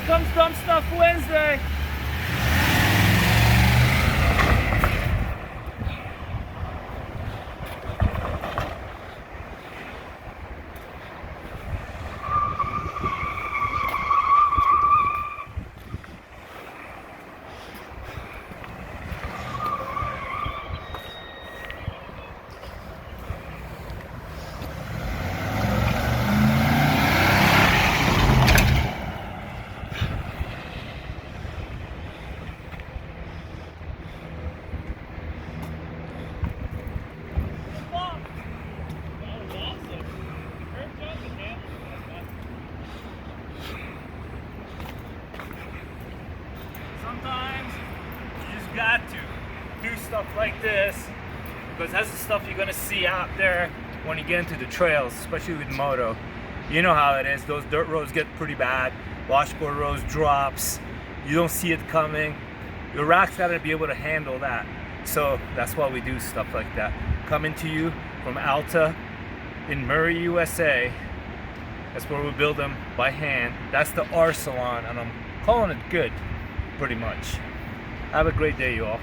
comes Dumb Stuff Wednesday. Sometimes you just got to do stuff like this because that's the stuff you're gonna see out there when you get into the trails, especially with moto. You know how it is, those dirt roads get pretty bad, washboard roads drops, you don't see it coming. Your rack's gotta be able to handle that. So that's why we do stuff like that. Coming to you from Alta in Murray, USA. That's where we build them by hand. That's the Arcylon, and I'm calling it good, pretty much. Have a great day, you all.